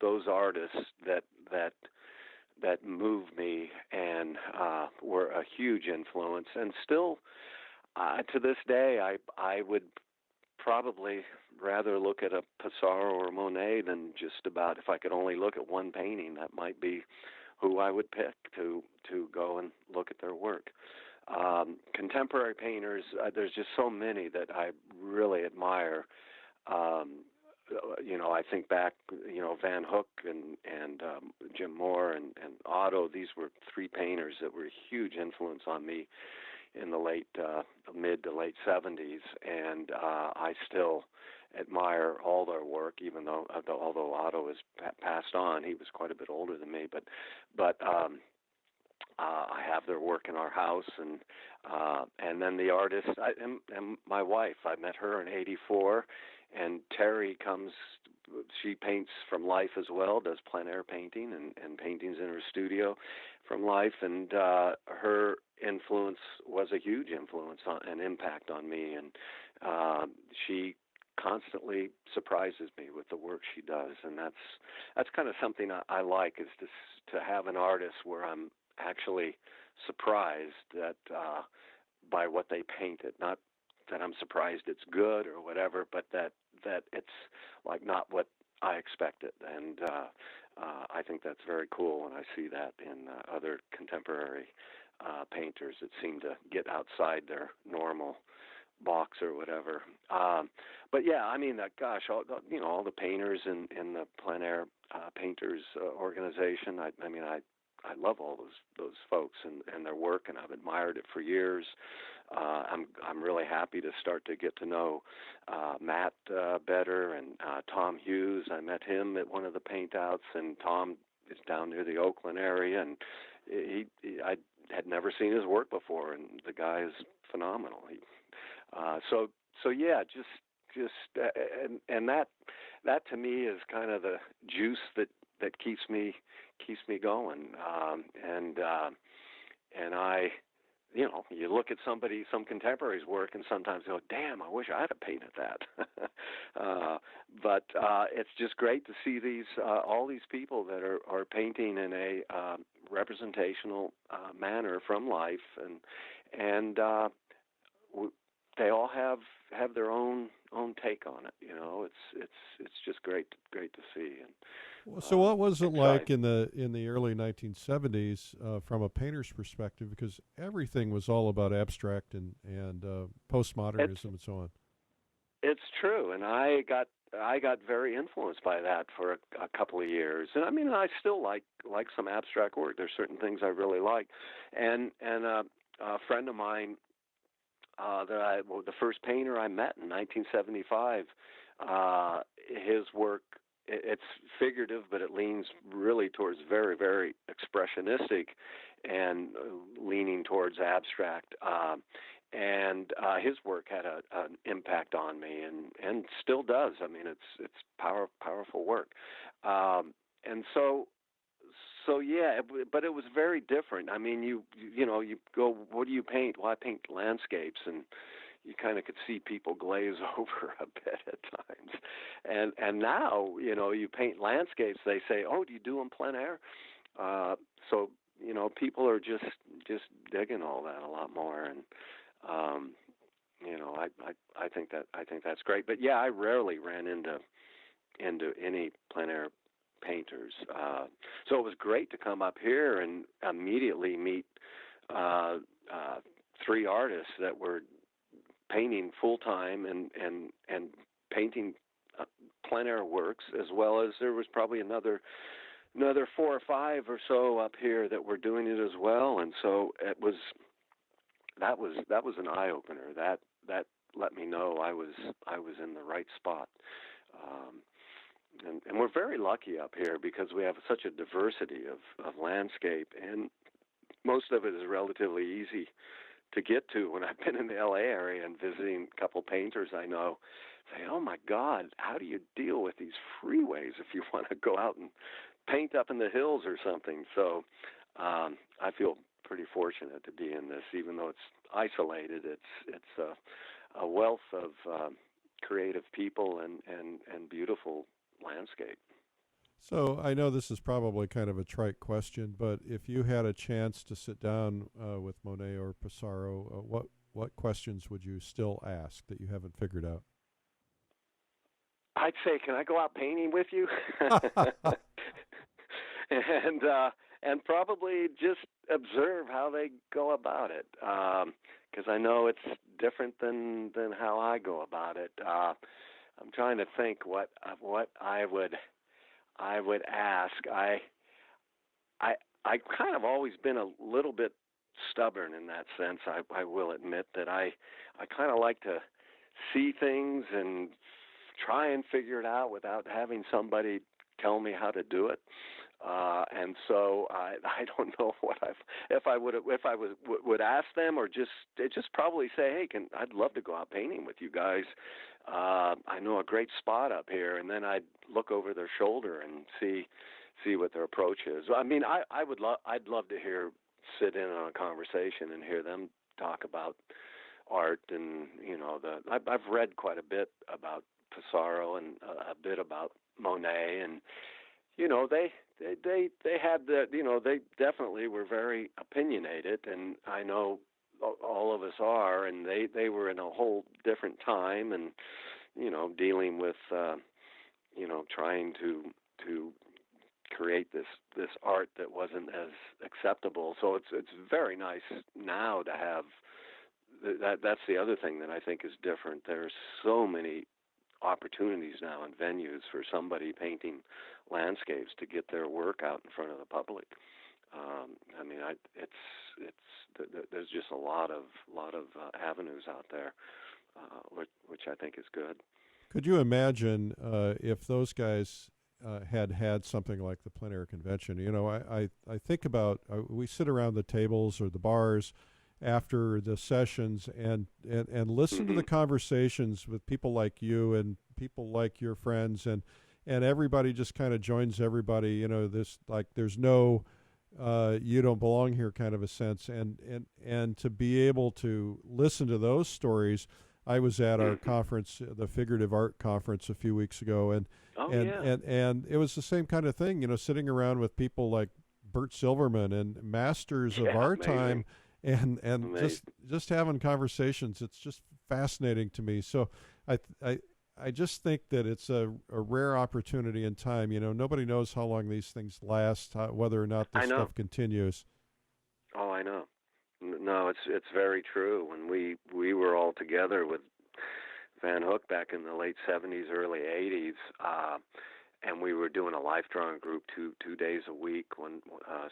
those artists that moved me and were a huge influence, and still to this day, I would probably rather look at a Pissarro or Monet than just about, if I could only look at one painting, that might be who I would pick to go and look at their work. Contemporary painters, there's just so many that I really admire. I think back, Van Hook and Jim Moore and Otto. These were three painters that were a huge influence on me in the mid to late 70s, and I still admire all their work, even though although Otto has passed on. He was quite a bit older than me, but I have their work in our house, and then the artist and my wife. I met her in '84, and Terry comes. She paints from life as well, does plein air painting and paintings in her studio from life, and her influence was a huge influence and impact on me, and she constantly surprises me with the work she does, and that's kind of something I like, is to have an artist where I'm actually surprised that by what they painted, not that I'm surprised it's good or whatever, but that it's like not what I expected, and I think that's very cool when I see that in other contemporary painters that seem to get outside their normal box or whatever. But yeah, I mean, gosh, all the painters in the plein air painters organization. I love all those folks and their work, and I've admired it for years. I'm really happy to start to get to know Matt better, and Tom Hughes. I met him at one of the paint outs, and Tom is down near the Oakland area, and I had never seen his work before, and the guy is phenomenal. So yeah, just and that to me is kind of the juice that keeps me going, and I, you look at some contemporaries' work, and sometimes you go, damn, I wish I had painted that. But it's just great to see all these people that are painting in a representational manner from life, and they all have their own take on it. It's just great to see. And so what was it like in the early 1970s from a painter's perspective? Because everything was all about abstract and postmodernism and so on. It's true, and I got very influenced by that for a couple of years. And I mean, I still like some abstract work. There's certain things I really like, and a friend of mine. The first painter I met in 1975, his work, it's figurative, but it leans really towards very, very expressionistic and leaning towards abstract. And his work had an impact on me, and still does. I mean, it's powerful work. And so yeah, but it was very different. I mean, you go, what do you paint? Well, I paint landscapes, and you kind of could see people glaze over a bit at times. And now, you paint landscapes, they say, oh, do you do them plein air? So people are just digging all that a lot more, and I think that's great. But yeah, I rarely ran into any plein air painters. So it was great to come up here and immediately meet three artists that were painting full time and painting plein air works, as well as there was probably another 4 or 5 or so up here that were doing it as well. And so that was an eye opener. That let me know I was in the right spot. And we're very lucky up here because we have such a diversity of landscape, and most of it is relatively easy to get to. When I've been in the LA area and visiting a couple painters I know, say, oh my God, how do you deal with these freeways if you want to go out and paint up in the hills or something? So I feel pretty fortunate to be in this, even though it's isolated. It's a wealth of creative people and beautiful landscape. So I know this is probably kind of a trite question, but if you had a chance to sit down with Monet or Pissarro, what questions would you still ask that you haven't figured out? I'd say, can I go out painting with you? and probably just observe how they go about it, because I know it's different than how I go about it. I'm trying to think what I would ask. I kind of always been a little bit stubborn in that sense. I will admit that I kind of like to see things and try and figure it out without having somebody tell me how to do it. And so I don't know if I would ask them, or just probably say, hey, I'd love to go out painting with you guys. I know a great spot up here, and then I'd look over their shoulder and see what their approach is. I mean, I'd love to sit in on a conversation and hear them talk about art, and I've read quite a bit about Pissarro and a bit about Monet, and they had they definitely were very opinionated, and I know all of us are, and they were in a whole different time, and dealing with trying to create this art that wasn't as acceptable. So it's very nice now to have that. That's the other thing that I think is different. There's so many opportunities now in venues for somebody painting landscapes to get their work out in front of the public. I mean, there's just a lot of avenues out there, which I think is good. Could you imagine if those guys had something like the Plein Air convention? I think about we sit around the tables or the bars after the sessions and listen to the conversations with people like you and people like your friends, and everybody just kind of joins everybody. This, like, there's no you don't belong here kind of a sense, and to be able to listen to those stories. I was at our conference, the Figurative Art Conference, a few weeks ago, and it was the same kind of thing. Sitting around with people like Bert Silverman and masters of our time, and just having conversations. It's just fascinating to me. So I just think that it's a rare opportunity in time. Nobody knows how long these things last, whether or not this stuff continues. Oh, I know. No, it's very true. When we were all together with Van Hook back in the late 70s, early 80s, and we were doing a life drawing group two days a week,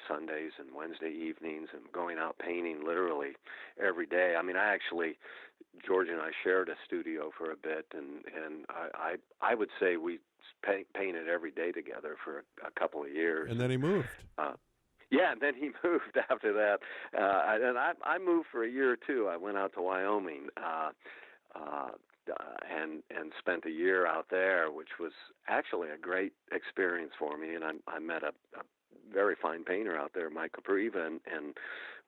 Sundays and Wednesday evenings, and going out painting literally every day. I mean, George and I shared a studio for a bit, and I would say we painted every day together for a couple of years. And then he moved. Yeah, and then he moved after that, and I moved for a year or two. I went out to Wyoming and spent a year out there, which was actually a great experience for me. And I met a very fine painter out there, Mike Capriva, and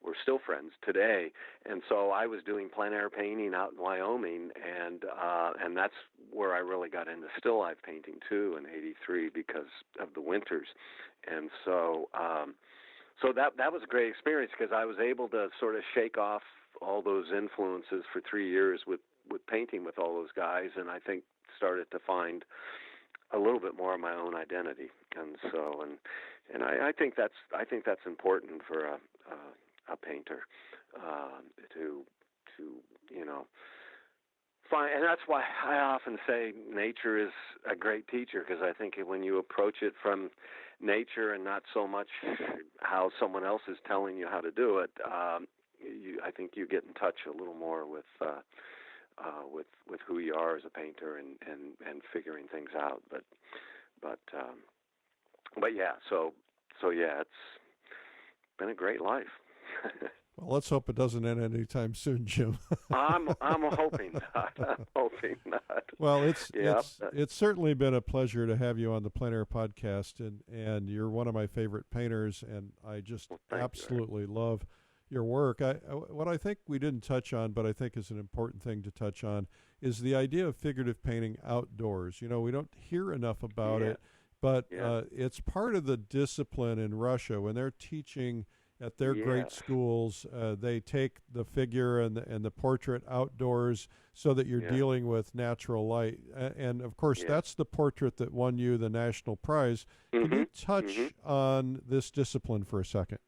we're still friends today. And so I was doing plein air painting out in Wyoming, and that's where I really got into still life painting too in '83 because of the winters. And so that was a great experience because I was able to sort of shake off all those influences for 3 years with painting with all those guys, and I think started to find a little bit more of my own identity. And so and I think that's important for a painter to find, and that's why I often say nature is a great teacher, because I think when you approach it from nature and not so much how someone else is telling you how to do it, I think you get in touch a little more with who you are as a painter and figuring things out. But yeah, so yeah, it's been a great life. Well, let's hope it doesn't end anytime soon, Jim. I'm hoping not. I'm hoping not. Well, it's certainly been a pleasure to have you on the Plein Air podcast, and you're one of my favorite painters, and I just absolutely love your work. What I think we didn't touch on, but I think is an important thing to touch on, is the idea of figurative painting outdoors. We don't hear enough about it, but it's part of the discipline in Russia when they're teaching at their great Yes. schools. They take the figure and the portrait outdoors so that you're Yeah. dealing with natural light. And of course, Yeah. that's the portrait that won you the national prize. Can you touch Mm-hmm. on this discipline for a second?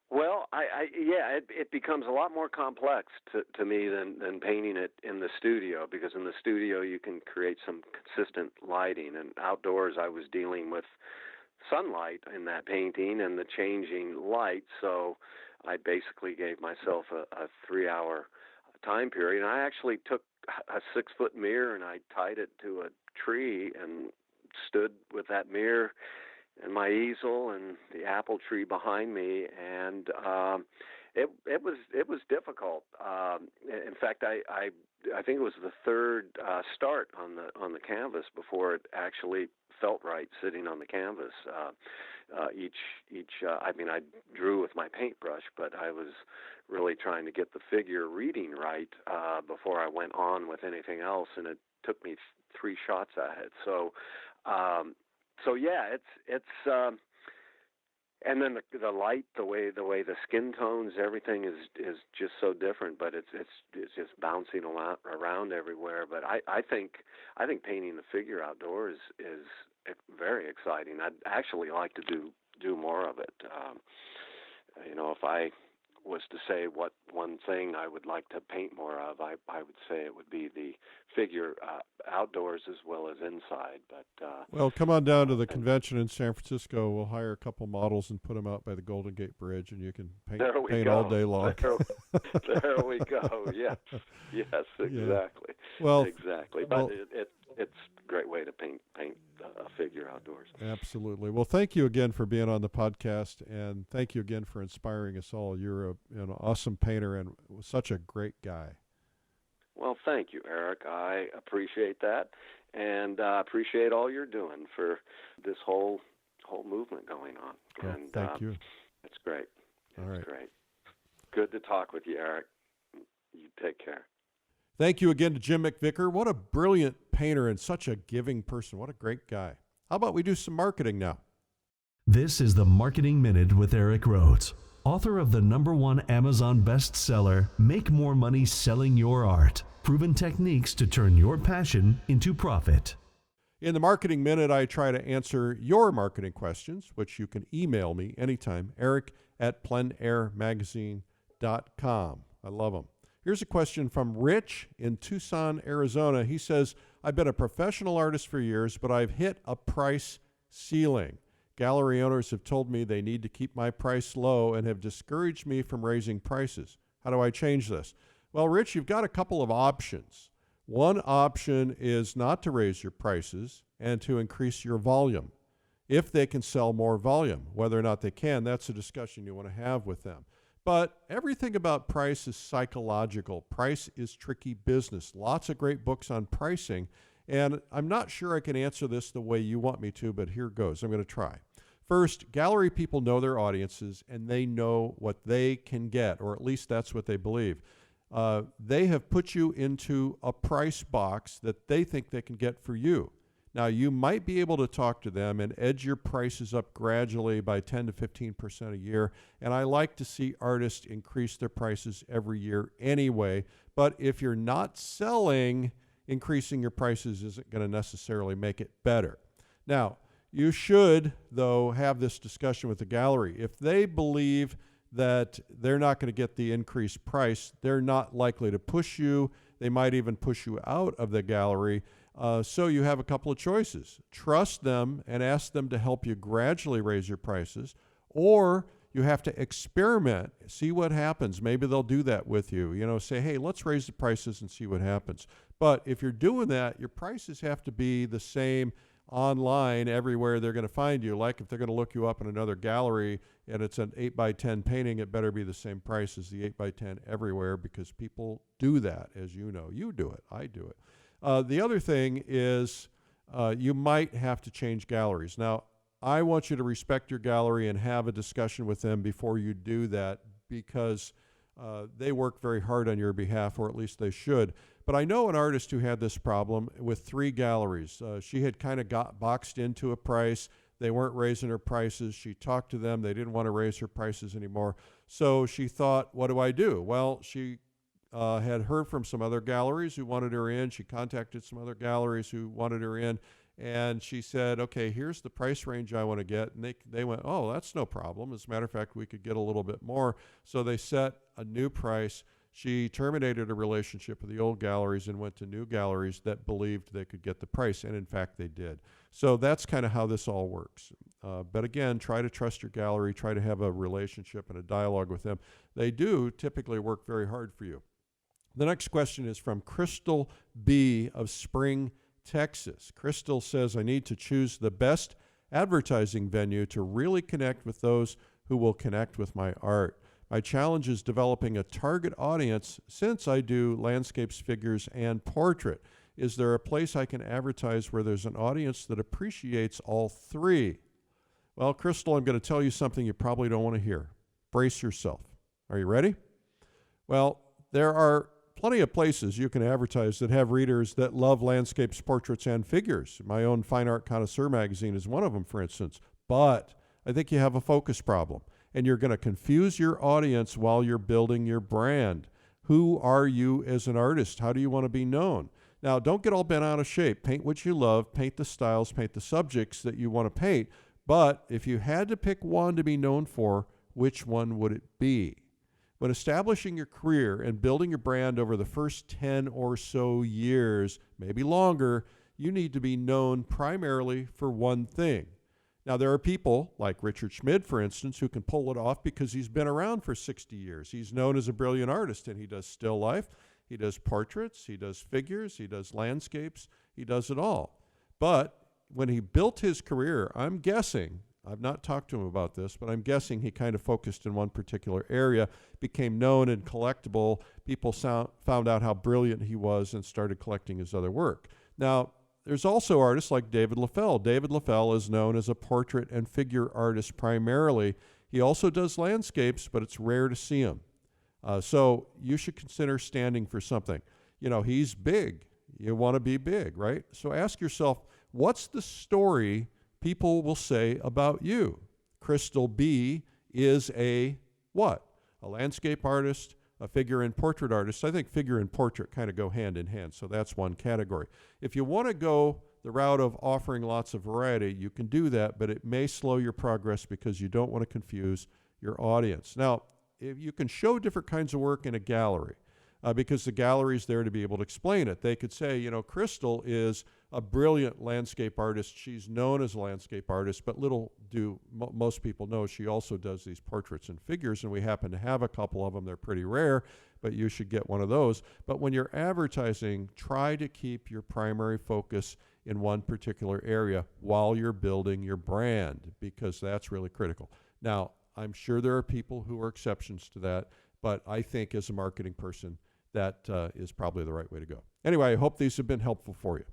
Well, it becomes a lot more complex to me than painting it in the studio, because in the studio you can create some consistent lighting, and outdoors I was dealing with sunlight in that painting and the changing light, so I basically gave myself a 3-hour time period. And I actually took a 6-foot mirror and I tied it to a tree and stood with that mirror and my easel and the apple tree behind me, and it was difficult. In fact, I think it was the third start on the canvas before it actually felt right sitting on the canvas. I mean, I drew with my paintbrush, but I was really trying to get the figure reading right before I went on with anything else, and it took me 3 shots at it. So yeah, it's and then the light, the way the skin tones, everything is just so different. But it's just bouncing around everywhere. But I think painting the figure outdoors is very exciting. I'd actually like to do more of it. If I was to say what one thing I would like to paint more of, I would say it would be the figure outdoors as well as inside. But Well, come on down to the convention in San Francisco. We'll hire a couple models and put them out by the Golden Gate Bridge, and you can paint all day long. There we go. Yes, exactly. Well, exactly. But it's a great way to paint a figure outdoors. Absolutely. Well, thank you again for being on the podcast, and thank you again for inspiring us all. You're an awesome painter and such a great guy. Well, thank you, Eric. I appreciate that, and appreciate all you're doing for this whole movement going on. Well, and thank you. It's great. All right. It's great. Good to talk with you, Eric. You take care. Thank you again to Jim McVicker. What a brilliant painter and such a giving person. What a great guy. How about we do some marketing now? This is the Marketing Minute with Eric Rhodes, author of the #1 Amazon bestseller, Make More Money Selling Your Art, Proven Techniques to Turn Your Passion into Profit. In the Marketing Minute, I try to answer your marketing questions, which you can email me anytime, eric@pleinairmagazine.com. I love them. Here's a question from Rich in Tucson, Arizona. He says, I've been a professional artist for years, but I've hit a price ceiling. Gallery owners have told me they need to keep my price low and have discouraged me from raising prices. How do I change this? Well, Rich, you've got a couple of options. One option is not to raise your prices and to increase your volume. If they can sell more volume, whether or not they can, that's a discussion you want to have with them. But everything about price is psychological. Price is tricky business. Lots of great books on pricing. And I'm not sure I can answer this the way you want me to, but here goes. I'm going to try. First, gallery people know their audiences, and they know what they can get, or at least that's what they believe. They have put you into a price box that they think they can get for you. Now, you might be able to talk to them and edge your prices up gradually by 10 to 15% a year. And I like to see artists increase their prices every year anyway. But if you're not selling, increasing your prices isn't going to necessarily make it better. Now, you should, though, have this discussion with the gallery. If they believe that they're not going to get the increased price, they're not likely to push you. They might even push you out of the gallery. So you have a couple of choices. Trust them and ask them to help you gradually raise your prices, or you have to experiment, see what happens. Maybe they'll do that with you. Say, hey, let's raise the prices and see what happens. But if you're doing that, your prices have to be the same online everywhere they're going to find you. Like if they're going to look you up in another gallery and it's an 8x10 painting, it better be the same price as the 8x10 everywhere, because people do that, as you know. You do it. I do it. The other thing is you might have to change galleries. Now, I want you to respect your gallery and have a discussion with them before you do that, because they work very hard on your behalf, or at least they should. But I know an artist who had this problem with 3 galleries. She had kind of got boxed into a price. They weren't raising her prices. She talked to them. They didn't want to raise her prices anymore. So she thought, what do I do? Well, she had heard from some other galleries who wanted her in. She contacted some other galleries who wanted her in. And she said, okay, here's the price range I want to get. And they went, oh, that's no problem. As a matter of fact, we could get a little bit more. So they set a new price. She terminated a relationship with the old galleries and went to new galleries that believed they could get the price. And in fact, they did. So that's kind of how this all works. But again, try to trust your gallery. Try to have a relationship and a dialogue with them. They do typically work very hard for you. The next question is from Crystal B. of Spring, Texas. Crystal says, I need to choose the best advertising venue to really connect with those who will connect with my art. My challenge is developing a target audience since I do landscapes, figures, and portrait. Is there a place I can advertise where there's an audience that appreciates all three? Well, Crystal, I'm going to tell you something you probably don't want to hear. Brace yourself. Are you ready? Well, there are plenty of places you can advertise that have readers that love landscapes, portraits, and figures. My own Fine Art Connoisseur magazine is one of them, for instance. But I think you have a focus problem, and you're going to confuse your audience while you're building your brand. Who are you as an artist? How do you want to be known? Now, don't get all bent out of shape. Paint what you love, paint the styles, paint the subjects that you want to paint. But if you had to pick one to be known for, which one would it be? When establishing your career and building your brand over the first 10 or so years, maybe longer, you need to be known primarily for one thing. Now, there are people like Richard Schmid, for instance, who can pull it off because he's been around for 60 years. He's known as a brilliant artist, and he does still life, he does portraits, he does figures, he does landscapes, he does it all. But when he built his career, I'm guessing, I've not talked to him about this, but I'm guessing he kind of focused in one particular area, became known and collectible. People found out how brilliant he was and started collecting his other work. Now, there's also artists like David Leffel. David Leffel is known as a portrait and figure artist primarily. He also does landscapes, but it's rare to see him. So you should consider standing for something. You know, he's big. You want to be big, right? So ask yourself, what's the story people will say about you? Crystal B is a what? A landscape artist, a figure and portrait artist. I think figure and portrait kind of go hand in hand, so that's one category. If you want to go the route of offering lots of variety, you can do that, but it may slow your progress because you don't want to confuse your audience. Now, if you can show different kinds of work in a gallery, because the gallery's there to be able to explain it. They could say, you know, Crystal is a brilliant landscape artist. She's known as a landscape artist, but little do most people know she also does these portraits and figures, and we happen to have a couple of them. They're pretty rare, but you should get one of those. But when you're advertising, try to keep your primary focus in one particular area while you're building your brand, because that's really critical. Now, I'm sure there are people who are exceptions to that, but I think as a marketing person, that is probably the right way to go. Anyway, I hope these have been helpful for you.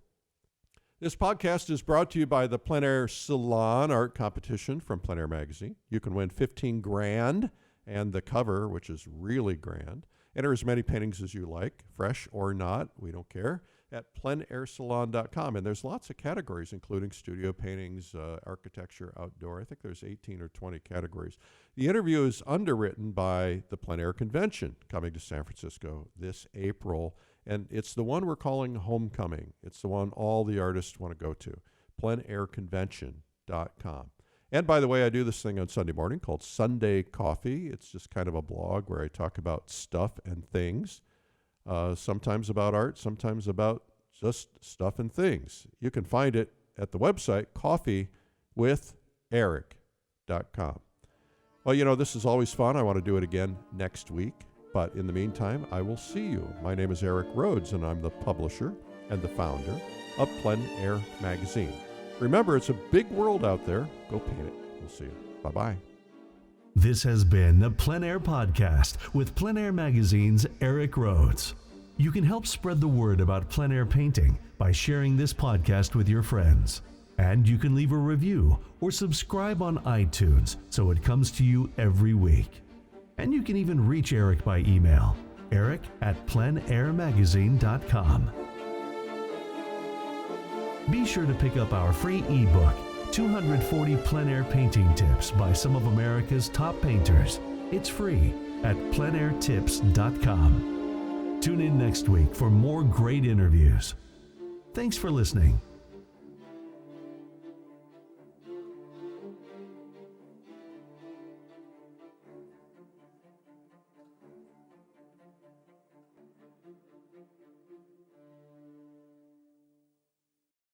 This podcast is brought to you by the PleinAir Salon art competition from PleinAir magazine. You can win $15,000 and the cover, which is really grand. Enter as many paintings as you like, fresh or not, we don't care, at pleinairsalon.com. And there's lots of categories, including studio paintings, architecture, outdoor. I think there's 18 or 20 categories. The interview is underwritten by the PleinAir Convention coming to San Francisco this April. And it's the one we're calling Homecoming. It's the one all the artists want to go to, pleinairconvention.com. And by the way, I do this thing on Sunday morning called Sunday Coffee. It's just kind of a blog where I talk about stuff and things, sometimes about art, sometimes about just stuff and things. You can find it at the website coffeewitheric.com. Well, you know, this is always fun. I want to do it again next week. But in the meantime, I will see you. My name is Eric Rhodes, and I'm the publisher and the founder of PleinAir magazine. Remember, it's a big world out there. Go paint it. We'll see you. Bye-bye. This has been the PleinAir Podcast with PleinAir Magazine's Eric Rhodes. You can help spread the word about plein air painting by sharing this podcast with your friends. And you can leave a review or subscribe on iTunes so it comes to you every week. And you can even reach Eric by email, eric@pleinairmagazine.com. Be sure to pick up our free ebook, 240 plein air painting tips by some of America's top painters. It's free at pleinairtips.com. Tune in next week for more great interviews. Thanks for listening.